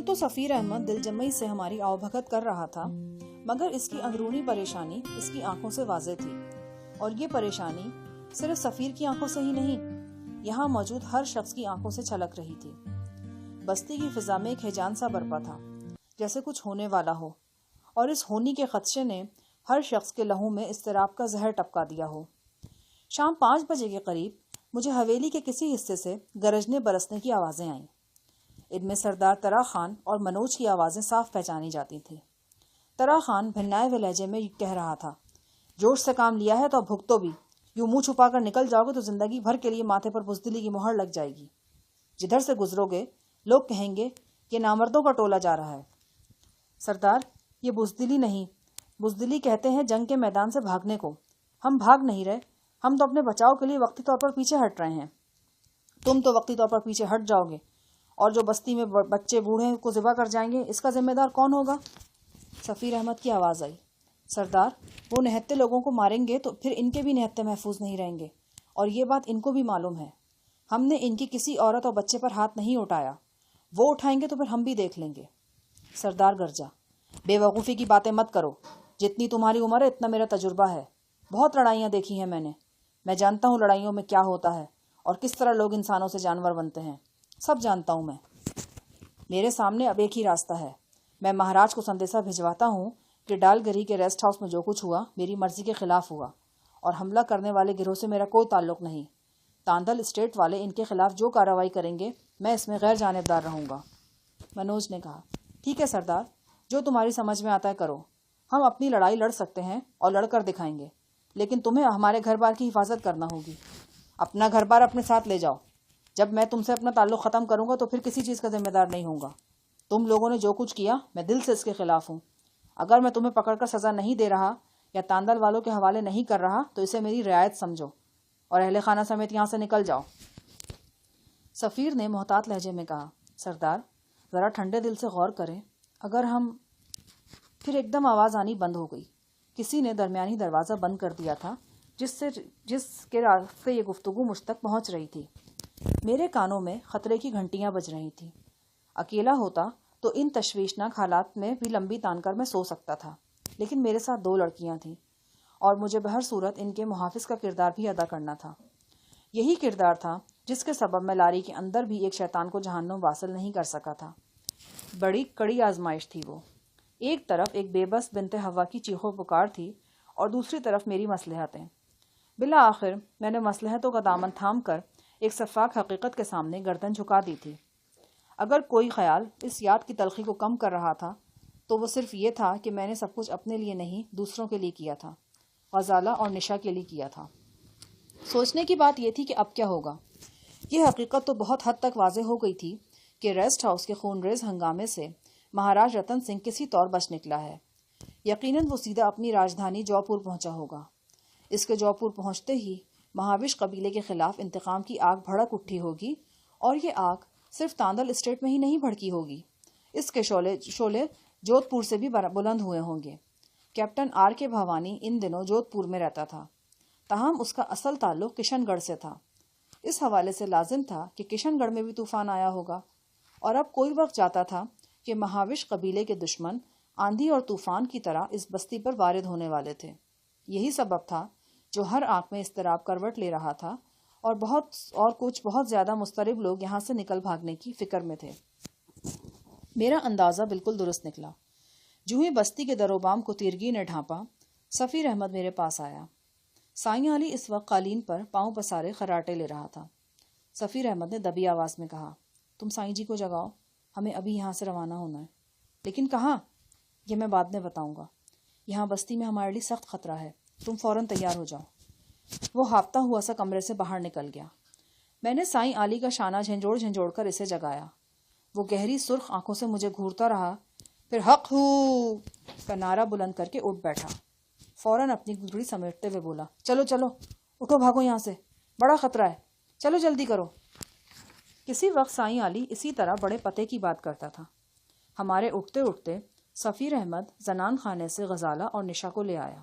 تو سفیر احمد دل جمعی سے ہماری آؤبھگت کر رہا تھا، مگر اس کی اندرونی پریشانی اس کی آنکھوں سے واضح تھی، اور یہ پریشانی صرف سفیر کی آنکھوں سے ہی نہیں، یہاں موجود ہر شخص کی آنکھوں سے چھلک رہی تھی۔ بستی کی فضا میں ایک ہیجان سا برپا تھا، جیسے کچھ ہونے والا ہو، اور اس ہونی کے خدشے نے ہر شخص کے لہو میں اضطراب کا زہر ٹپکا دیا ہو۔ شام 5 بجے کے قریب مجھے حویلی کے کسی حصے سے گرجنے برسنے کی آوازیں آئیں۔ ان میں سردار ترا خان اور منوج کی آوازیں صاف پہچانی جاتی تھیں۔ ترا خان بھنائے ہوئے لہجے میں کہہ رہا تھا، جوش سے کام لیا ہے تو اب بھگتو بھی، یوں منہ چھپا کر نکل جاؤ گے تو زندگی بھر کے لیے ماتھے پر بزدلی کی مہر لگ جائے گی۔ جدھر سے گزرو گے لوگ کہیں گے کہ نامردوں کا ٹولہ جا رہا ہے۔ سردار، یہ بزدلی نہیں، بزدلی کہتے ہیں جنگ کے میدان سے بھاگنے کو۔ ہم بھاگ نہیں رہے، ہم تو اپنے بچاؤ کے لیے وقتی طور پر پیچھے ہٹ رہے ہیں۔ تم تو وقتی طور پر پیچھے ہٹ جاؤ گے، اور جو بستی میں بچے بوڑھے کو ذبح کر جائیں گے، اس کا ذمہ دار کون ہوگا؟ سفیر احمد کی آواز آئی، سردار، وہ نہتے لوگوں کو ماریں گے تو پھر ان کے بھی نہتے محفوظ نہیں رہیں گے، اور یہ بات ان کو بھی معلوم ہے۔ ہم نے ان کی کسی عورت اور بچے پر ہاتھ نہیں اٹھایا، وہ اٹھائیں گے تو پھر ہم بھی دیکھ لیں گے۔ سردار گرجا، بے وقوفی کی باتیں مت کرو، جتنی تمہاری عمر ہے اتنا میرا تجربہ ہے، بہت لڑائیاں دیکھی ہیں میں جانتا ہوں لڑائیوں میں کیا ہوتا ہے اور کس طرح لوگ انسانوں سے جانور بنتے ہیں، سب جانتا ہوں میں۔ میرے سامنے اب ایک ہی راستہ ہے، میں مہاراج کو سندیشہ بھجواتا ہوں کہ ڈال گری کے ریسٹ ہاؤس میں جو کچھ ہوا میری مرضی کے خلاف ہوا، اور حملہ کرنے والے گروہ سے میرا کوئی تعلق نہیں۔ تاندل اسٹیٹ والے ان کے خلاف جو کارروائی کریں گے میں اس میں غیر جانبدار رہوں گا۔ منوج نے کہا، ٹھیک ہے سردار، جو تمہاری سمجھ میں آتا ہے کرو، ہم اپنی لڑائی لڑ سکتے ہیں اور لڑ کر دکھائیں گے، لیکن تمہیں ہمارے گھر بار کی حفاظت کرنا ہوگی۔ اپنا گھر بار اپنے ساتھ لے جاؤ، جب میں تم سے اپنا تعلق ختم کروں گا تو پھر کسی چیز کا ذمہ دار نہیں ہوں گا۔ تم لوگوں نے جو کچھ کیا میں دل سے اس کے خلاف ہوں۔ اگر میں تمہیں پکڑ کر سزا نہیں دے رہا یا تاندل والوں کے حوالے نہیں کر رہا تو اسے میری رعایت سمجھو، اور اہل خانہ سمیت یہاں سے نکل جاؤ۔ سفیر نے محتاط لہجے میں کہا، سردار ذرا ٹھنڈے دل سے غور کریں، اگر ہم… پھر ایک دم آواز آنی بند ہو گئی۔ کسی نے درمیانی دروازہ بند کر دیا تھا جس کے راستے یہ گفتگو مجھ تک پہنچ رہی تھی۔ میرے کانوں میں خطرے کی گھنٹیاں بج رہی تھیں۔ اکیلا ہوتا تو ان تشویشناک حالات میں بھی لمبی تان کر میں سو سکتا تھا، لیکن میرے ساتھ 2 لڑکیاں تھیں، اور مجھے بہر صورت ان کے محافظ کا کردار بھی ادا کرنا تھا۔ یہی کردار تھا جس کے سبب میں لاری کے اندر بھی ایک شیطان کو جہنم واصل نہیں کر سکا تھا۔ بڑی کڑی آزمائش تھی وہ۔ ایک طرف ایک بے بس بنت ہوا کی چیخو پکار تھی، اور دوسری طرف میری مصلحتیں۔ بالآخر میں نے مصلحتوں کا دامن تھام کر ایک سفاک حقیقت کے سامنے گردن جھکا دی تھی۔ اگر کوئی خیال اس یاد کی تلخی کو کم کر رہا تھا تو وہ صرف یہ تھا کہ میں نے سب کچھ اپنے لیے نہیں دوسروں کے لیے کیا تھا، غزالہ اور نشا کے لیے کیا تھا۔ سوچنے کی بات یہ تھی کہ اب کیا ہوگا۔ یہ حقیقت تو بہت حد تک واضح ہو گئی تھی کہ ریسٹ ہاؤس کے خونریز ہنگامے سے مہاراج رتن سنگھ کسی طور بچ نکلا ہے۔ یقیناً وہ سیدھا اپنی راجدھانی جو پور پہنچا ہوگا۔ اس کے جو پور پہنچتے ہی مہاوش قبیلے کے خلاف انتقام کی آگ بھڑک اٹھی ہوگی، اور یہ آگ صرف تاندل اسٹیٹ میں ہی نہیں بھڑکی ہوگی، اس کے شعلے جودھ پور سے بھی بلند ہوئے ہوں گے۔ کیپٹن آر کے بھوانی ان دنوں جودھ پور میں رہتا تھا، تاہم اس کا اصل تعلق کشن گڑھ سے تھا۔ اس حوالے سے لازم تھا کہ کشن گڑھ میں بھی طوفان آیا ہوگا، اور اب کوئی وقت جاتا تھا کہ مہاوش قبیلے کے دشمن آندھی اور طوفان کی طرح اس بستی پر وارد ہونے والے تھے۔ یہی سبب تھا جو ہر آنکھ میں اضطراب کروٹ لے رہا تھا، اور کچھ بہت زیادہ مضطرب لوگ یہاں سے نکل بھاگنے کی فکر میں تھے۔ میرا اندازہ بالکل درست نکلا۔ جو ہی بستی کے دروبام کو تیرگی نے ڈھانپا، سفیر احمد میرے پاس آیا۔ سائیں علی اس وقت قالین پر پاؤں پسارے خراٹے لے رہا تھا۔ سفیر احمد نے دبی آواز میں کہا، تم سائیں جی کو جگاؤ، ہمیں ابھی یہاں سے روانہ ہونا ہے۔ لیکن کہاں؟ یہ میں بعد میں بتاؤں گا۔ یہاں بستی میں ہمارے لیے سخت خطرہ ہے، تم فوراً تیار ہو جاؤ۔ وہ ہاپتا ہوا سا کمرے سے باہر نکل گیا۔ میں نے سائیں علی کا شانہ جھنجھوڑ کر اسے جگایا۔ وہ گہری سرخ آنکھوں سے مجھے گھورتا رہا، پھر حق ہو کا نعرہ بلند کر کے اٹھ بیٹھا۔ فوراً اپنی گھڑی سمیٹتے ہوئے بولا، چلو چلو اٹھو، بھاگو یہاں سے، بڑا خطرہ ہے، چلو جلدی کرو۔ کسی وقت سائیں علی اسی طرح بڑے پتے کی بات کرتا تھا۔ ہمارے اٹھتے اٹھتے سفیر احمد زنان خانے سے غزالہ اور نشا کو لے آیا۔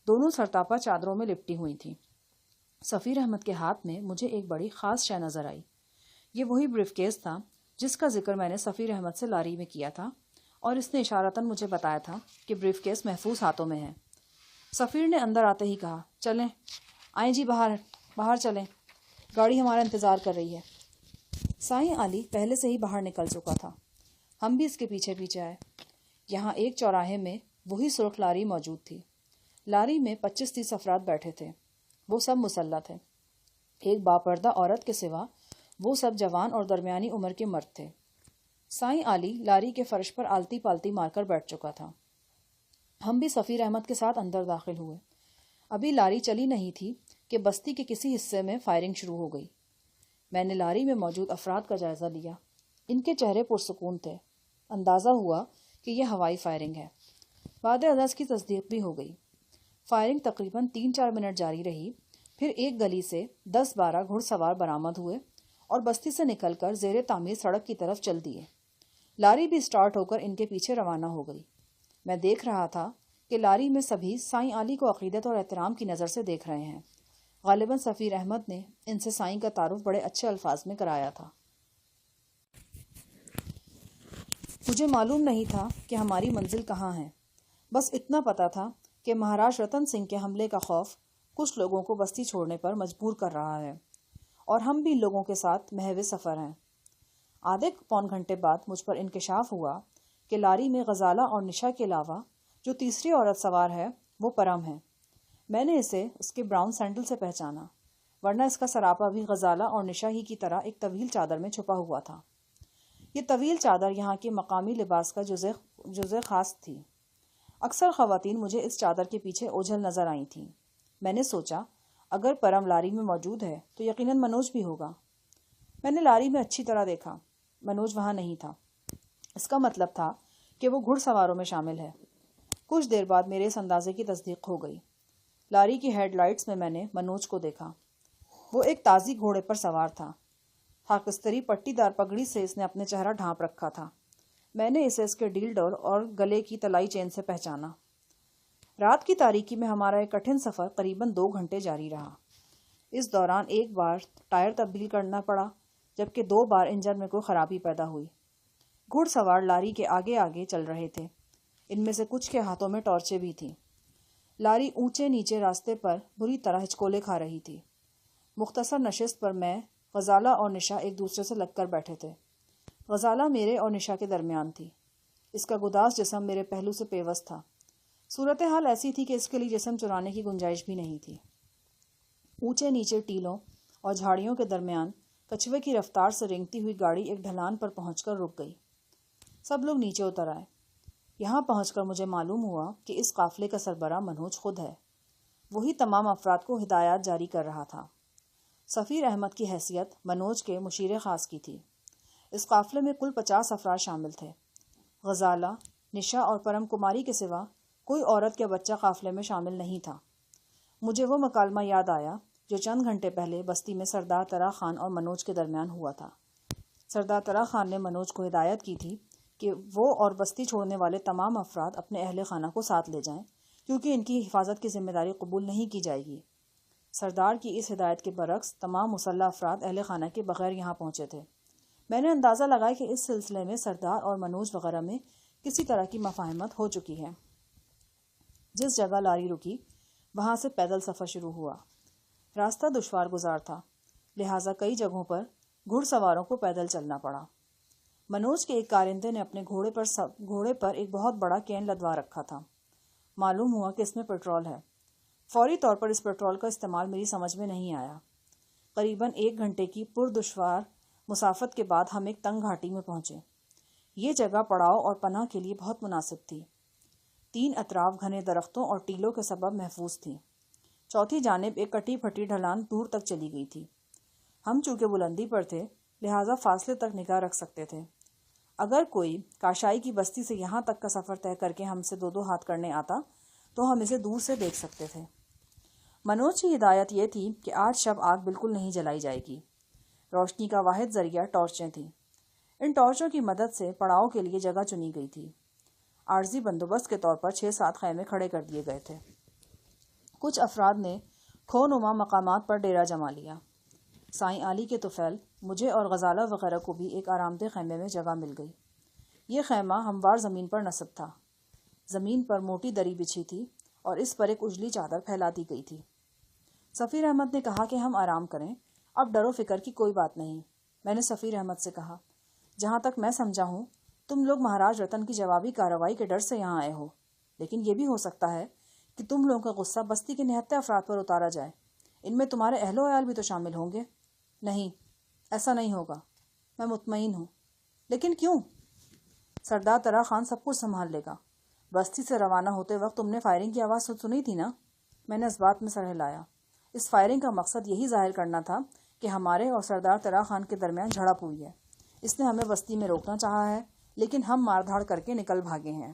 دونوں سرتاپا چادروں میں لپٹی ہوئی تھیں۔ سفیر احمد کے ہاتھ میں مجھے ایک بڑی خاص شے نظر آئی۔ یہ وہی بریف کیس تھا جس کا ذکر میں نے سفیر احمد سے لاری میں کیا تھا، اور اس نے اشارتاً مجھے بتایا تھا کہ بریف کیس محفوظ ہاتھوں میں ہے۔ سفیر نے اندر آتے ہی کہا، چلیں، آئیں جی، باہر چلیں، گاڑی ہمارا انتظار کر رہی ہے۔ سائیں علی پہلے سے ہی باہر نکل چکا تھا، ہم بھی اس کے پیچھے پیچھے آئے۔ یہاں ایک چوراہے میں وہی سرخ لاری موجود تھی۔ لاری میں 25-30 افراد بیٹھے تھے، وہ سب مسلح تھے۔ ایک باپردہ عورت کے سوا وہ سب جوان اور درمیانی عمر کے مرد تھے۔ سائیں علی لاری کے فرش پر آلتی پالتی مار کر بیٹھ چکا تھا۔ ہم بھی سفیر احمد کے ساتھ اندر داخل ہوئے۔ ابھی لاری چلی نہیں تھی کہ بستی کے کسی حصے میں فائرنگ شروع ہو گئی۔ میں نے لاری میں موجود افراد کا جائزہ لیا۔ ان کے چہرے پرسکون تھے۔ اندازہ ہوا کہ یہ ہوائی فائرنگ ہے۔ بعد ازاں کی تصدیق بھی ہو گئی۔ فائرنگ تقریباً 3-4 منٹ جاری رہی، پھر ایک گلی سے 10-12 گھڑ سوار برآمد ہوئے اور بستی سے نکل کر زیر تعمیر سڑک کی طرف چل دیے۔ لاری بھی سٹارٹ ہو کر ان کے پیچھے روانہ ہو گئی۔ میں دیکھ رہا تھا کہ لاری میں سبھی سائیں علی کو عقیدت اور احترام کی نظر سے دیکھ رہے ہیں۔ غالباً سفیر احمد نے ان سے سائیں کا تعارف بڑے اچھے الفاظ میں کرایا تھا۔ مجھے معلوم نہیں تھا کہ ہماری منزل کہاں ہے، بس اتنا پتا تھا کہ مہاراج رتن سنگھ کے حملے کا خوف کچھ لوگوں کو بستی چھوڑنے پر مجبور کر رہا ہے، اور ہم بھی لوگوں کے ساتھ محو سفر ہیں۔ آدھے پون گھنٹے بعد مجھ پر انکشاف ہوا کہ لاری میں غزالہ اور نشا کے علاوہ جو تیسری عورت سوار ہے وہ پرم ہے۔ میں نے اسے اس کے براؤن سینڈل سے پہچانا، ورنہ اس کا سراپا بھی غزالہ اور نشا ہی کی طرح ایک طویل چادر میں چھپا ہوا تھا۔ یہ طویل چادر یہاں کے مقامی لباس کا جزء خاص تھی۔ اکثر خواتین مجھے اس چادر کے پیچھے اوجھل نظر آئی تھیں۔ میں نے سوچا اگر پرم لاری میں موجود ہے تو یقیناً منوج بھی ہوگا۔ میں نے لاری میں اچھی طرح دیکھا، منوج وہاں نہیں تھا۔ اس کا مطلب تھا کہ وہ گھڑ سواروں میں شامل ہے۔ کچھ دیر بعد میرے اس اندازے کی تصدیق ہو گئی۔ لاری کی ہیڈ لائٹس میں نے منوج کو دیکھا۔ وہ ایک تازی گھوڑے پر سوار تھا۔ خاکستری پٹی دار پگڑی سے اس نے اپنے چہرہ ڈھانپ رکھا تھا۔ میں نے اسے اس کے ڈیل ڈور اور گلے کی تلائی چین سے پہچانا۔ رات کی تاریکی میں ہمارا ایک کٹھن سفر قریباً 2 گھنٹے جاری رہا۔ اس دوران ایک بار ٹائر تبدیل کرنا پڑا، جبکہ 2 بار انجن میں کوئی خرابی پیدا ہوئی۔ گھڑ سوار لاری کے آگے آگے چل رہے تھے، ان میں سے کچھ کے ہاتھوں میں ٹارچیں بھی تھیں۔ لاری اونچے نیچے راستے پر بری طرح ہچکولے کھا رہی تھی۔ مختصر نشست پر میں، غزالہ اور نشا ایک دوسرے سے لگ کر بیٹھے تھے۔ غزالہ میرے اور نشا کے درمیان تھی۔ اس کا گداز جسم میرے پہلو سے پیوست تھا۔ صورتحال ایسی تھی کہ اس کے لیے جسم چرانے کی گنجائش بھی نہیں تھی۔ اونچے نیچے ٹیلوں اور جھاڑیوں کے درمیان کچھوے کی رفتار سے رینگتی ہوئی گاڑی ایک ڈھلان پر پہنچ کر رک گئی۔ سب لوگ نیچے اتر آئے۔ یہاں پہنچ کر مجھے معلوم ہوا کہ اس قافلے کا سربراہ منوج خود ہے۔ وہی تمام افراد کو ہدایات جاری کر رہا تھا۔ سفیر احمد کی حیثیت منوج کے مشیر خاص کی تھی۔ اس قافلے میں کل 50 افراد شامل تھے۔ غزالہ، نشا اور پرم کماری کے سوا کوئی عورت یا بچہ قافلے میں شامل نہیں تھا۔ مجھے وہ مکالمہ یاد آیا جو چند گھنٹے پہلے بستی میں سردار ترا خان اور منوج کے درمیان ہوا تھا۔ سردار ترا خان نے منوج کو ہدایت کی تھی کہ وہ اور بستی چھوڑنے والے تمام افراد اپنے اہل خانہ کو ساتھ لے جائیں، کیونکہ ان کی حفاظت کی ذمہ داری قبول نہیں کی جائے گی۔ سردار کی اس ہدایت کے برعکس تمام مسلح افراد اہل خانہ کے بغیر یہاں پہنچے تھے۔ میں نے اندازہ لگایا کہ اس سلسلے میں سردار اور منوج وغیرہ میں کسی طرح کی مفاہمت ہو چکی ہے۔ جس جگہ لاری رکی وہاں سے پیدل سفر شروع ہوا۔ راستہ دشوار گزار تھا، لہٰذا کئی جگہوں پر گھڑ سواروں کو پیدل چلنا پڑا۔ منوج کے ایک کارندے نے اپنے گھوڑے پر ایک بہت بڑا کین لدوا رکھا تھا۔ معلوم ہوا کہ اس میں پیٹرول ہے۔ فوری طور پر اس پیٹرول کا استعمال میری سمجھ میں نہیں آیا۔ قریباً 1 گھنٹے کی پردشوار مسافت کے بعد ہم ایک تنگ گھاٹی میں پہنچے۔ یہ جگہ پڑاؤ اور پناہ کے لیے بہت مناسب تھی۔ 3 اطراف گھنے درختوں اور ٹیلوں کے سبب محفوظ تھی۔ چوتھی جانب ایک کٹی پھٹی ڈھلان دور تک چلی گئی تھی۔ ہم چونکہ بلندی پر تھے لہٰذا فاصلے تک نگاہ رکھ سکتے تھے۔ اگر کوئی کاشائی کی بستی سے یہاں تک کا سفر طے کر کے ہم سے 2 ہاتھ کرنے آتا تو ہم اسے دور سے دیکھ سکتے تھے۔ منوج کی ہدایت یہ تھی کہ آج شب آگ بالکل نہیں جلائی جائے گی۔ روشنی کا واحد ذریعہ ٹارچیں تھیں۔ ان ٹارچوں کی مدد سے پڑاؤ کے لیے جگہ چنی گئی تھی۔ عارضی بندوبست کے طور پر 6-7 خیمے کھڑے کر دیے گئے تھے۔ کچھ افراد نے کھو نما مقامات پر ڈیرا جما لیا۔ سائیں علی کے طفیل مجھے اور غزالہ وغیرہ کو بھی ایک آرام دہ خیمے میں جگہ مل گئی۔ یہ خیمہ ہموار زمین پر نصب تھا۔ زمین پر موٹی دری بچھی تھی اور اس پر ایک اجلی چادر پھیلا دی گئی تھی۔ سفیر احمد نے کہا کہ ہم آرام کریں، اب ڈر و فکر کی کوئی بات نہیں۔ میں نے سفیر احمد سے کہا، جہاں تک میں سمجھا ہوں تم لوگ مہاراج رتن کی جوابی کارروائی کے ڈر سے یہاں آئے ہو، لیکن یہ بھی ہو سکتا ہے کہ تم لوگوں کا غصہ بستی کے نہتے افراد پر اتارا جائے۔ ان میں تمہارے اہل و عیال بھی تو شامل ہوں گے۔ نہیں، ایسا نہیں ہوگا، میں مطمئن ہوں۔ لیکن کیوں؟ سردار ترا خان سب کچھ سنبھال لے گا۔ بستی سے روانہ ہوتے وقت تم نے فائرنگ کی آواز سنی تھی نا؟ میں نے اس بات میں سر ہلایا۔ اس فائرنگ کا مقصد یہی ظاہر کرنا تھا کہ ہمارے اور سردار ترا خان کے درمیان جھڑپ ہوئی ہے۔ اس نے ہمیں بستی میں روکنا چاہا ہے، لیکن ہم مار دھاڑ کر کے نکل بھاگے ہیں۔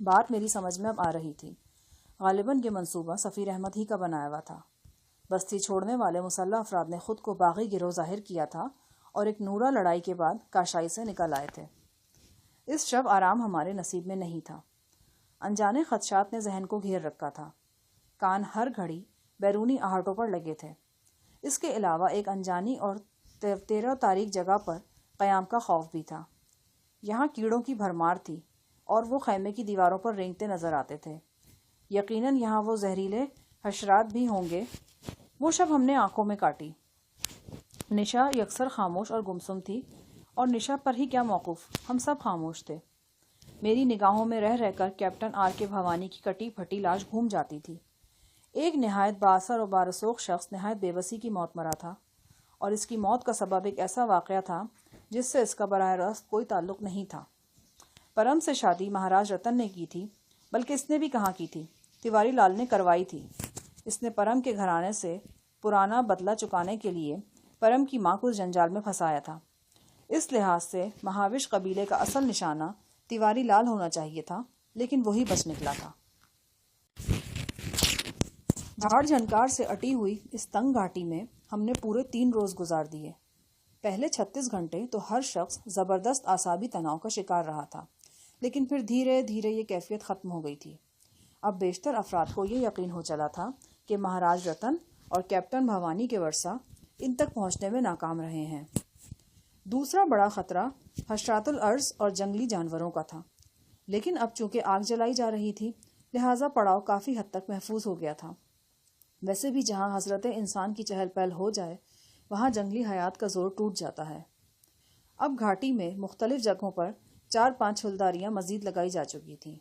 بات میری سمجھ میں اب آ رہی تھی۔ غالباً یہ منصوبہ سفیر احمد ہی کا بنایا ہوا تھا۔ بستی چھوڑنے والے مسلح افراد نے خود کو باغی گروہ ظاہر کیا تھا اور ایک نورا لڑائی کے بعد کاشائی سے نکل آئے تھے۔ اس شب آرام ہمارے نصیب میں نہیں تھا۔ انجانے خدشات نے ذہن کو گھیر رکھا تھا۔ کان ہر گھڑی بیرونی آہٹوں پر لگے تھے۔ اس کے علاوہ ایک انجانی اور 13 تاریخ جگہ پر قیام کا خوف بھی تھا۔ یہاں کیڑوں کی بھرمار تھی اور وہ خیمے کی دیواروں پر رینگتے نظر آتے تھے۔ یقیناً یہاں وہ زہریلے حشرات بھی ہوں گے۔ وہ شب ہم نے آنکھوں میں کاٹی۔ نشا یکسر خاموش اور گمسم تھی، اور نشا پر ہی کیا موقوف، ہم سب خاموش تھے۔ میری نگاہوں میں رہ رہ کر کیپٹن آر کے بھوانی کی کٹی پھٹی لاش گھوم جاتی تھی۔ ایک نہایت بااثر اور بارسوخ شخص نہایت بے بسی کی موت مرا تھا، اور اس کی موت کا سبب ایک ایسا واقعہ تھا جس سے اس کا براہ راست کوئی تعلق نہیں تھا۔ پرم سے شادی مہاراج رتن نے کی تھی، بلکہ اس نے بھی کہاں کی تھی، تیواری لال نے کروائی تھی۔ اس نے پرم کے گھرانے سے پرانا بدلہ چکانے کے لیے پرم کی ماں کو اس جنجال میں پھنسایا تھا۔ اس لحاظ سے مہاوش قبیلے کا اصل نشانہ تیواری لال ہونا چاہیے تھا، لیکن وہی بچ نکلا تھا۔ جھاڑ جھنکار سے اٹی ہوئی اس تنگ گھاٹی میں ہم نے پورے 3 روز گزار دیے۔ پہلے 36 گھنٹے تو ہر شخص زبردست اعصابی تناؤ کا شکار رہا تھا، لیکن پھر دھیرے دھیرے یہ کیفیت ختم ہو گئی تھی۔ اب بیشتر افراد کو یہ یقین ہو چلا تھا کہ مہاراج رتن اور کیپٹن بھوانی کے ورثہ ان تک پہنچنے میں ناکام رہے ہیں۔ دوسرا بڑا خطرہ حشرات الارض اور جنگلی جانوروں کا تھا، لیکن اب چونکہ آگ جلائی جا رہی تھی لہٰذا پڑاؤ کافی حد تک محفوظ ہو گیا تھا۔ ویسے بھی جہاں حضرت انسان کی چہل پہل ہو جائے وہاں جنگلی حیات کا زور ٹوٹ جاتا ہے۔ اب گھاٹی میں مختلف جگہوں پر 4-5 چھلداریاں مزید لگائی جا چکی تھیں۔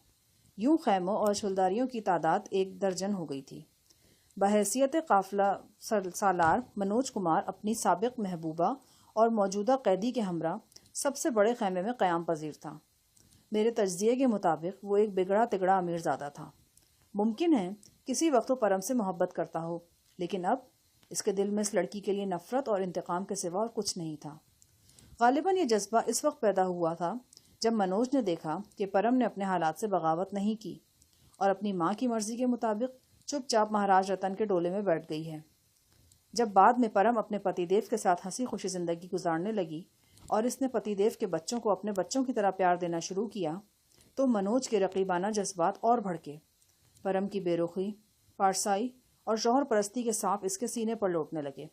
یوں خیموں اور چھلداریوں کی تعداد 1 درجن ہو گئی تھی۔ بحیثیت قافلہ سالار منوج کمار اپنی سابق محبوبہ اور موجودہ قیدی کے ہمراہ سب سے بڑے خیمے میں قیام پذیر تھا۔ میرے تجزیے کے مطابق وہ ایک بگڑا تگڑا امیر زادہ تھا۔ ممکن ہے کسی وقت وہ پرم سے محبت کرتا ہو، لیکن اب اس کے دل میں اس لڑکی کے لیے نفرت اور انتقام کے سوا اور کچھ نہیں تھا۔ غالباً یہ جذبہ اس وقت پیدا ہوا تھا جب منوج نے دیکھا کہ پرم نے اپنے حالات سے بغاوت نہیں کی اور اپنی ماں کی مرضی کے مطابق چپ چاپ مہاراج رتن کے ڈولے میں بیٹھ گئی ہے۔ جب بعد میں پرم اپنے پتی دیو کے ساتھ ہنسی خوشی زندگی گزارنے لگی اور اس نے پتی دیو کے بچوں کو اپنے بچوں کی طرح پیار دینا شروع کیا تو منوج کے رقیبانہ جذبات اور بھڑکے۔ پرم کی بے رخی، پارسائی اور شوہر پرستی کے سانپ اس کے سینے پر لوٹنے لگے۔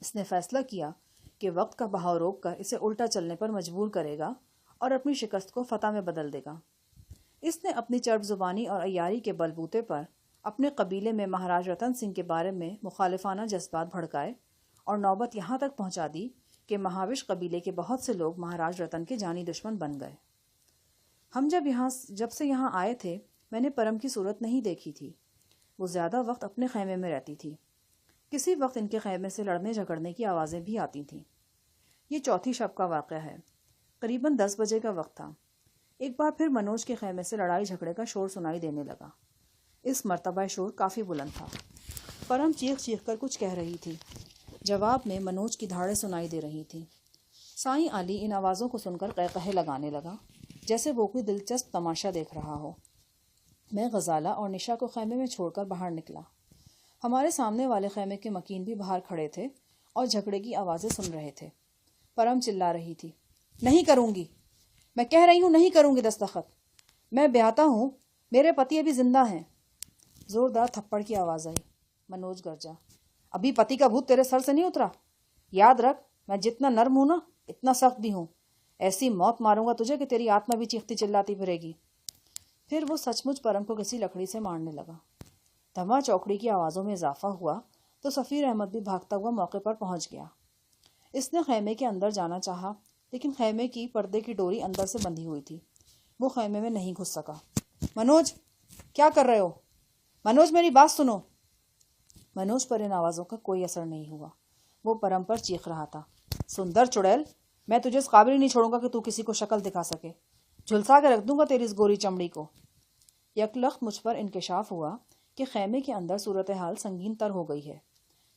اس نے فیصلہ کیا کہ وقت کا بہاؤ روک کر اسے الٹا چلنے پر مجبور کرے گا اور اپنی شکست کو فتح میں بدل دے گا۔ اس نے اپنی چرب زبانی اور عیاری کے بل بوتے پر اپنے قبیلے میں مہاراج رتن سنگھ کے بارے میں مخالفانہ جذبات بھڑکائے اور نوبت یہاں تک پہنچا دی کہ مہاوش قبیلے کے بہت سے لوگ مہاراج رتن کے جانی دشمن بن گئے۔ ہم جب سے یہاں آئے تھے میں نے پرم کی صورت نہیں دیکھی تھی۔ وہ زیادہ وقت اپنے خیمے میں رہتی تھی۔ کسی وقت ان کے خیمے سے لڑنے جھگڑنے کی آوازیں بھی آتی تھیں۔ یہ چوتھی شب کا واقعہ ہے۔ قریباً 10 بجے کا وقت تھا۔ ایک بار پھر منوج کے خیمے سے لڑائی جھگڑے کا شور سنائی دینے لگا۔ اس مرتبہ شور کافی بلند تھا۔ پرم چیخ چیخ کر کچھ کہہ رہی تھی۔ جواب میں منوج کی دھاڑیں سنائی دے رہی تھیں۔ سائیں علی ان آوازوں کو سن کر قہقہے لگانے لگا، جیسے وہ کوئی دلچسپ تماشا دیکھ رہا ہو۔ میں غزالہ اور نشا کو خیمے میں چھوڑ کر باہر نکلا۔ ہمارے سامنے والے خیمے کے مکین بھی باہر کھڑے تھے اور جھگڑے کی آوازیں سن رہے تھے۔ پرم چلا رہی تھی، نہیں کروں گی، میں کہہ رہی ہوں نہیں کروں گی دستخط، میں بیاہتا ہوں، میرے پتی ابھی زندہ ہیں۔ زوردار تھپڑ کی آواز آئی۔ منوج گرجا، ابھی پتی کا بھوت تیرے سر سے نہیں اترا؟ یاد رکھ، میں جتنا نرم ہوں نا اتنا سخت بھی ہوں. ایسی موت ماروں گا تجھے کہ تیری آتما بھی چیختی چلاتی پھرے گی. پھر وہ سچ مچ پرم کو کسی لکڑی سے مارنے لگا. دھما چوکڑی کی آوازوں میں اضافہ ہوا تو سفیر احمد بھی بھاگتا ہوا موقع پر پہنچ گیا. اس نے خیمے کے اندر جانا چاہا لیکن خیمے کی پردے کی ڈوری اندر سے بندھی ہوئی تھی. وہ خیمے میں نہیں گھس سکا. منوج، کیا کر رہے ہو؟ منوج، میری بات سنو. منوج پر ان آوازوں کا کوئی اثر نہیں ہوا. وہ پرم پر چیخ رہا تھا، سندر چڑیل، میں تجھے اس قابل ہی نہیں چھوڑوں گا کہ تو کسی کو شکل دکھا سکے. جھلسا کے رکھ دوں گا تیری اس گوری چمڑی کو. یکلخت مجھ پر انکشاف ہوا کہ خیمے کے اندر صورتحال سنگین تر ہو گئی ہے.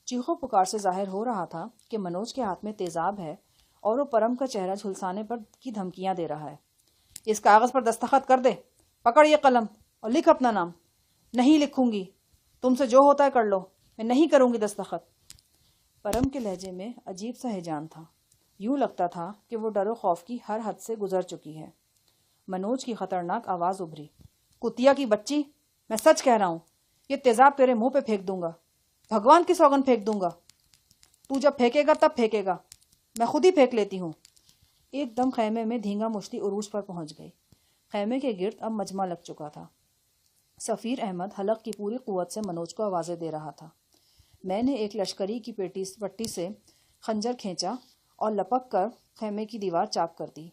چیخو پکار سے ظاہر ہو رہا تھا کہ منوج کے ہاتھ میں تیزاب ہے اور وہ پرم کا چہرہ جھلسانے پر کی دھمکیاں دے رہا ہے. اس کاغذ پر دستخط کر دے. پکڑ یہ قلم اور لکھ اپنا نام. نہیں لکھوں گی. تم سے جو ہوتا ہے کر لو. میں نہیں کروں گی دستخط. پرم کے لہجے میں عجیب سا ہیجان تھا. یوں لگتا تھا کہ وہ ڈر و خوف کی ہر حد سے گزر چکی ہے. منوج کی خطرناک آواز ابھری، کتیا کی بچی، میں سچ کہہ رہا ہوں. یہ تیزاب تیرے منہ پہ پھینک دوں گا. بھگوان کی سوگن پھینک دوں گا. تو جب پھینکے گا تب پھینکے گا. میں خود ہی پھینک لیتی ہوں. ایک دم خیمے میں دھینگا مشتی عروج پر پہنچ گئی. خیمے کے گرد اب مجمع لگ چکا تھا. سفیر احمد حلق کی پوری قوت سے منوج کو آوازیں دے رہا تھا. میں نے ایک لشکری کی پٹی سے خنجر کھینچا اور لپک کر خیمے کی دیوار چاک کر دی.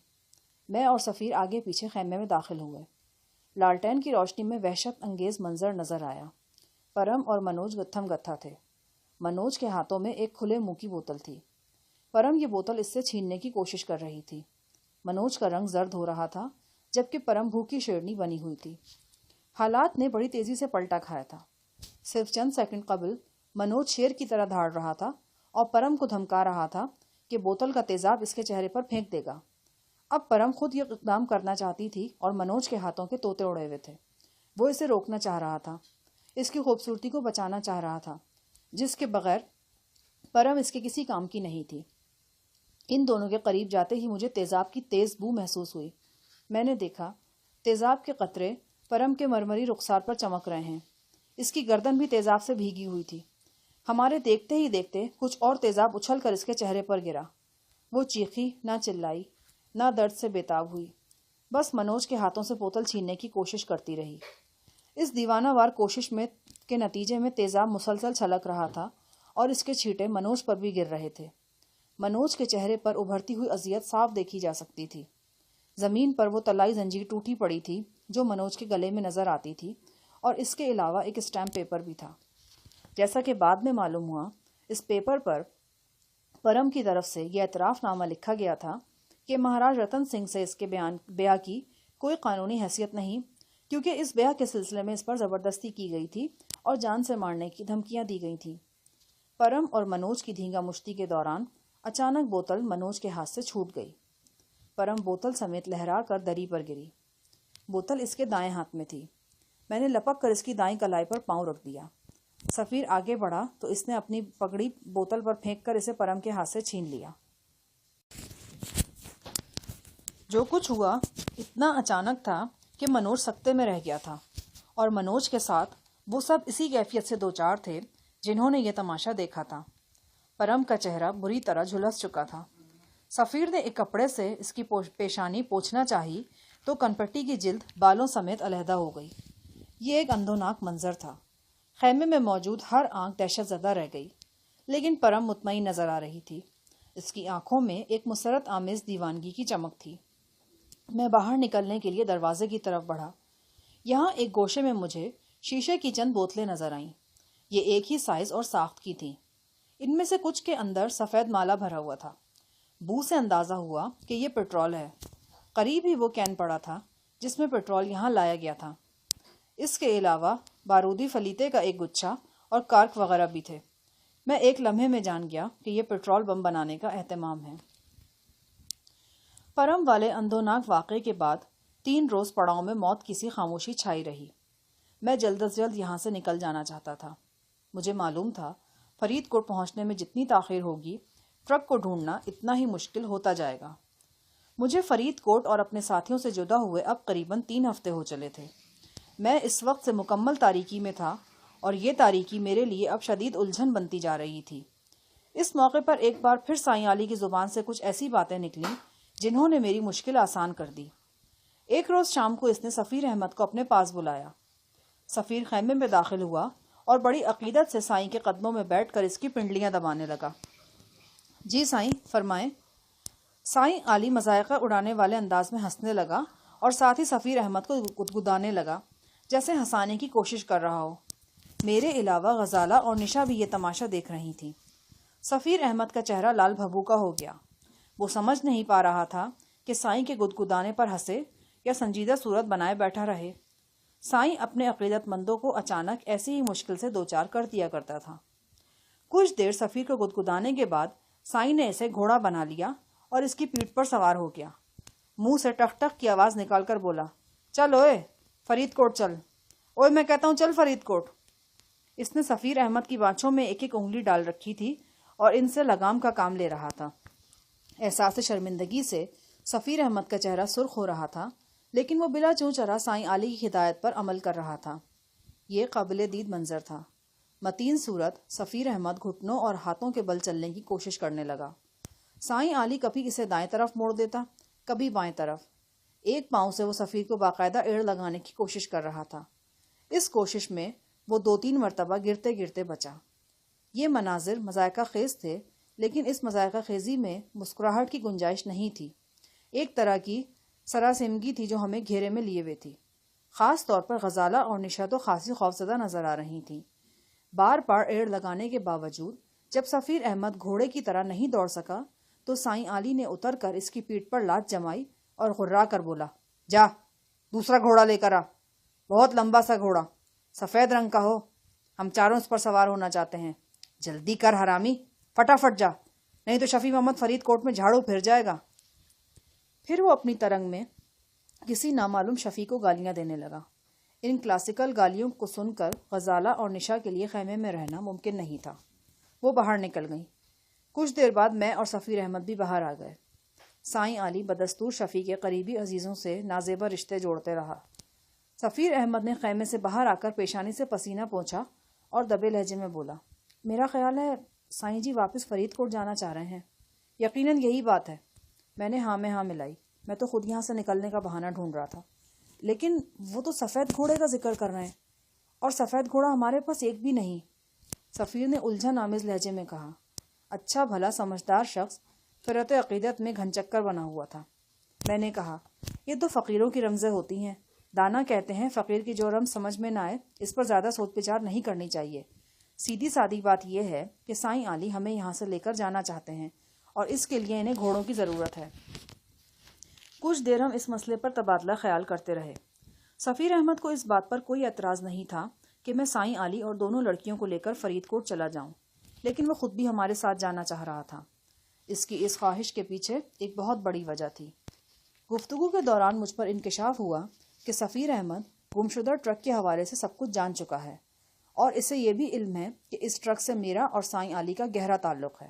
میں اور سفیر آگے پیچھے خیمے میں داخل ہوئے. لالٹین کی روشنی میں وحشت انگیز منظر نظر آیا. پرم اور منوج گتھم گتھا تھے. منوج کے ہاتھوں میں ایک کھلے منہ کی بوتل تھی. پرم یہ بوتل اس سے چھیننے کی کوشش کر رہی تھی. منوج کا رنگ زرد ہو رہا تھا جبکہ پرم بھوکی شیرنی بنی ہوئی تھی. حالات نے بڑی تیزی سے پلٹا کھایا تھا. صرف چند سیکنڈ قبل منوج شیر کی طرح دھاڑ رہا تھا اور پرم کو دھمکا رہا تھا کہ بوتل کا تیزاب اس کے چہرے پر پھینک دے گا. اب پرم خود یہ اقدام کرنا چاہتی تھی اور منوج کے ہاتھوں کے طوطے اڑے ہوئے تھے. وہ اسے روکنا چاہ رہا تھا، اس کی خوبصورتی کو بچانا چاہ رہا تھا جس کے بغیر پرم اس کے کسی کام کی نہیں تھی. ان دونوں کے قریب جاتے ہی مجھے تیزاب کی تیز بو محسوس ہوئی. میں نے دیکھا تیزاب کے قطرے پرم کے مرمری رخسار پر چمک رہے ہیں. اس کی گردن بھی تیزاب سے بھیگی ہوئی تھی. ہمارے دیکھتے ہی دیکھتے کچھ اور تیزاب اچھل کر اس کے چہرے پر گرا. وہ چیخی نہ چلائی نہ درد سے بےتاب ہوئی، بس منوج کے ہاتھوں سے بوتل چھیننے کی کوشش کرتی رہی. اس دیوانہ وار کوشش میں کے نتیجے میں تیزاب مسلسل چھلک رہا تھا اور اس کے چھینٹے منوج پر بھی گر رہے تھے. منوج کے چہرے پر ابھرتی ہوئی اذیت صاف دیکھی جا سکتی تھی. زمین پر وہ طلائی زنجیر ٹوٹی پڑی تھی جو منوج کے گلے میں نظر آتی تھی، اور اس کے علاوہ ایک اسٹیمپ پیپر بھی تھا. جیسا کہ بعد میں معلوم ہوا، اس پیپر پر پرم کی طرف سے یہ اعتراف نامہ لکھا گیا تھا کہ مہاراج رتن سنگھ سے اس کے بیاہ کی کوئی قانونی حیثیت نہیں، کیونکہ اس بیاہ کے سلسلے میں اس پر زبردستی کی گئی تھی اور جان سے مارنے کی دھمکیاں دی گئی تھیں. پرم اور منوج کی دھینگا مشتی کے دوران اچانک بوتل منوج کے ہاتھ سے چھوٹ گئی. پرم بوتل سمیت لہرا کر دری پر گری. بوتل اس کے دائیں ہاتھ میں تھی. میں نے لپک کر اس کی دائیں کلائی پر پاؤں رکھ دیا. سفیر آگے بڑھا تو اس نے اپنی پگڑی بوتل پر پھینک کر اسے پرم کے ہاتھ سے چھین لیا. جو کچھ ہوا اتنا اچانک تھا کہ منوج سکتے میں رہ گیا تھا، اور منوج کے ساتھ وہ سب اسی کیفیت سے دوچار تھے جنہوں نے یہ تماشا دیکھا تھا. پرم کا چہرہ بری طرح جھلس چکا تھا. سفیر نے ایک کپڑے سے اس کی پیشانی پوچھنا چاہی تو کنپٹی کی جلد بالوں سمیت علیحدہ ہو گئی. یہ ایک اندھوناک منظر تھا. خیمے میں موجود ہر آنکھ دہشت زدہ رہ گئی، لیکن پرم مطمئن نظر آ رہی تھی. اس کی آنکھوں میں ایک مسرت آمیز دیوانگی کی چمک تھی. میں باہر نکلنے کے لیے دروازے کی طرف بڑھا. یہاں ایک گوشے میں مجھے شیشے کی چند بوتلیں نظر آئیں. یہ ایک ہی سائز اور ساخت کی تھیں. ان میں سے کچھ کے اندر سفید مالا بھرا ہوا تھا. بو سے اندازہ ہوا کہ یہ پیٹرول ہے. قریب ہی وہ کین پڑا تھا جس میں پیٹرول یہاں لایا گیا تھا. اس کے علاوہ بارودی فلیتے کا ایک گچھا اور کارک وغیرہ بھی تھے. میں ایک لمحے میں جان گیا کہ یہ پیٹرول بم بنانے کا اہتمام ہے. پرم والے اندھوناک واقعے کے بعد 3 روز پڑاؤ میں موت کی سی خاموشی چھائی رہی. میں جلد از جلد یہاں سے نکل جانا چاہتا تھا. مجھے معلوم تھا فرید کوٹ پہنچنے میں جتنی تاخیر ہوگی ٹرک کو ڈھونڈنا اتنا ہی مشکل ہوتا جائے گا. مجھے فرید کوٹ اور اپنے ساتھیوں سے جدا ہوئے اب قریباً 3 ہفتے ہو چلے تھے. میں اس وقت سے مکمل تاریکی میں تھا اور یہ تاریکی میرے لیے اب شدید الجھن بنتی جا رہی تھی. اس موقع پر ایک بار پھر سائیں علی کی زبان سے کچھ ایسی باتیں نکلیں جنہوں نے میری مشکل آسان کر دی۔ ایک روز شام کو اس نے سفیر احمد کو اپنے پاس بلایا۔ سفیر خیمے میں داخل ہوا اور بڑی عقیدت سے سائیں کے قدموں میں بیٹھ کر اس کی پنڈلیاں دبانے لگا۔ جی سائیں، فرمائیں۔ سائیں علی مذائقہ اڑانے والے انداز میں ہنسنے لگا اور ساتھ ہی سفیر احمد کو گدگدانے لگا، جیسے ہنسانے کی کوشش کر رہا ہو۔ میرے علاوہ غزالہ اور نشا بھی یہ تماشا دیکھ رہی تھیں۔ سفیر احمد کا چہرہ لال بھبو کا ہو گیا۔ وہ سمجھ نہیں پا رہا تھا کہ سائیں کے گدگدانے پر ہنسے یا سنجیدہ صورت بنائے بیٹھا رہے۔ سائیں اپنے عقیدت مندوں کو اچانک ایسی ہی مشکل سے دوچار کر دیا کرتا تھا۔ کچھ دیر سفیر کو گدگدانے کے بعد سائیں نے اسے گھوڑا بنا لیا اور اس کی پیٹھ پر سوار ہو گیا۔ منہ سے ٹک ٹک کی آواز نکال کر بولا، چل اوئے فرید کوٹ چل، اوئے میں کہتا ہوں چل فرید کوٹ۔ اس نے سفیر احمد کی بانچھوں میں ایک ایک انگلی ڈال رکھی تھی اور ان سے لگام کا کام لے رہا تھا۔ احساس شرمندگی سے سفیر احمد کا چہرہ سرخ ہو رہا تھا، لیکن وہ بلا چوں چرا سائیں علی کی ہدایت پر عمل کر رہا تھا۔ یہ قابل دید منظر تھا۔ متین صورت سفیر احمد گھٹنوں اور ہاتھوں کے بل چلنے کی کوشش کرنے لگا۔ سائیں علی کبھی اسے دائیں طرف موڑ دیتا، کبھی بائیں طرف۔ ایک پاؤں سے وہ سفیر کو باقاعدہ ایڑ لگانے کی کوشش کر رہا تھا۔ اس کوشش میں وہ 2-3 مرتبہ گرتے گرتے بچا۔ یہ مناظر مذائقہ خیز تھے، لیکن اس مذائقہ خیزی میں مسکراہٹ کی گنجائش نہیں تھی۔ ایک طرح کی سراسیمگی تھی جو ہمیں گھیرے میں لیے ہوئے تھی۔ خاص طور پر غزالہ اور نشا تو خاصی خوفزدہ نظر آ رہی تھیں۔ بار بار ایڑ لگانے کے باوجود جب سفیر احمد گھوڑے کی طرح نہیں دوڑ سکا تو سائیں علی نے اتر کر اس کی پیٹھ پر لات جمائی اور غرا کر بولا، جا دوسرا گھوڑا لے کر آ، بہت لمبا سا گھوڑا، سفید رنگ کا ہو، ہم چاروں اس پر سوار ہونا چاہتے ہیں۔ جلدی کر حرامی، فٹافٹ جا، نہیں تو شفیع محمد فرید کوٹ میں جھاڑو پھر جائے گا۔ پھر وہ اپنی ترنگ میں کسی نامعلوم شفیع کو گالیاں دینے لگا۔ ان کلاسیکل گالیوں کو سن کر غزالہ اور نشا کے لیے خیمے میں رہنا ممکن نہیں تھا۔ وہ باہر نکل گئیں۔ کچھ دیر بعد میں اور سفیر احمد بھی باہر آ گئے۔ سائیں علی بدستور شفیع کے قریبی عزیزوں سے نازیبا رشتے جوڑتے رہا۔ سفیر احمد نے خیمے سے باہر آ کر پیشانی سے پسینہ پوچھا اور دبے لہجے میں بولا، میرا خیال ہے سائیں جی واپس فرید کوٹ جانا چاہ رہے ہیں۔ یقیناً یہی بات ہے۔ میں نے ہاں میں ہاں ملائی۔ میں تو خود یہاں سے نکلنے کا بہانہ ڈھونڈ رہا تھا، لیکن وہ تو سفید گھوڑے کا ذکر کر رہے ہیں، اور سفید گھوڑا ہمارے پاس ایک بھی نہیں۔ سفیر نے الجھن آمیز لہجے میں کہا۔ اچھا بھلا سمجھدار شخص فرت عقیدت میں گھن چکر بنا ہوا تھا۔ میں نے کہا، یہ تو فقیروں کی رمزیں ہوتی ہیں۔ دانا کہتے ہیں فقیر کی جو رمز سمجھ میں نہ آئے اس پر زیادہ سوچ بچار نہیں کرنی چاہیے۔ سیدھی سادی بات یہ ہے کہ سائیں علی ہمیں یہاں سے لے کر جانا چاہتے ہیں اور اس کے لیے انہیں گھوڑوں کی ضرورت ہے۔ کچھ دیر ہم اس مسئلے پر تبادلہ خیال کرتے رہے۔ سفیر احمد کو اس بات پر کوئی اعتراض نہیں تھا کہ میں سائیں علی اور دونوں لڑکیوں کو لے کر فرید کوٹ چلا جاؤں، لیکن وہ خود بھی ہمارے ساتھ جانا چاہ رہا تھا۔ اس کی اس خواہش کے پیچھے ایک بہت بڑی وجہ تھی۔ گفتگو کے دوران مجھ پر انکشاف ہوا کہ سفیر احمد گمشدہ ٹرک کے حوالے سے سب کچھ جان چکا ہے، اور اسے یہ بھی علم ہے کہ اس ٹرک سے میرا اور سائیں علی کا گہرا تعلق ہے۔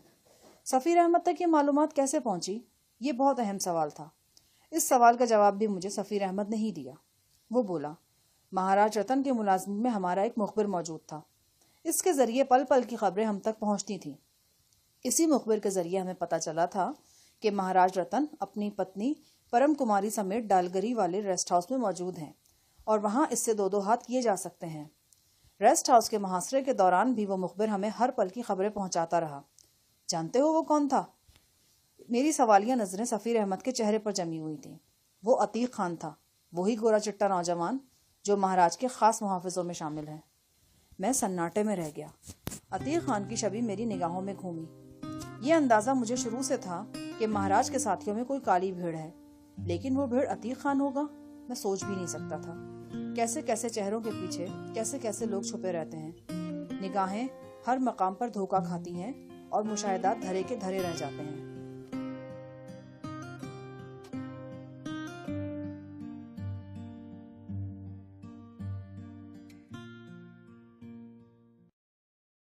سفیر احمد تک یہ معلومات کیسے پہنچی؟ یہ بہت اہم سوال تھا۔ اس سوال کا جواب بھی مجھے سفیر احمد نے ہی دیا۔ وہ بولا، مہاراج رتن کے ملازمت میں ہمارا ایک مخبر موجود تھا۔ اس کے ذریعے پل پل کی خبریں ہم تک پہنچتی تھیں۔ اسی مخبر کے ذریعے ہمیں پتہ چلا تھا کہ مہاراج رتن اپنی پتنی پرم کماری سمیت ڈالگری والے ریسٹ ہاؤس میں موجود ہیں، اور وہاں اس سے 2 ہاتھ کیے جا سکتے ہیں۔ ریسٹ ہاؤس کے محاصرے کے دوران بھی وہ مخبر ہمیں ہر پل کی خبریں پہنچاتا رہا۔ جانتے ہو وہ کون تھا؟ میری سوالیہ نظریں سفیر احمد کے چہرے پر جمی ہوئی تھیں۔ وہ عتیق خان تھا، وہی گورا چٹا نوجوان جو مہاراج کے خاص محافظوں میں شامل ہے۔ میں سناٹے میں رہ گیا۔ عتیق خان کی چھوی میری نگاہوں میں گھومی۔ یہ اندازہ مجھے شروع سے تھا کہ مہاراج کے ساتھیوں میں کوئی کالی بھیڑ ہے، لیکن وہ بھیڑ عتیق خان ہوگا؟ میں سوچ بھی نہیں سکتا تھا۔ کیسے کیسے چہروں کے پیچھے کیسے کیسے لوگ چھپے رہتے ہیں۔ نگاہیں ہر مقام پر دھوکہ کھاتی ہیں اور مشاہدات دھرے کے دھرے رہ جاتے ہیں۔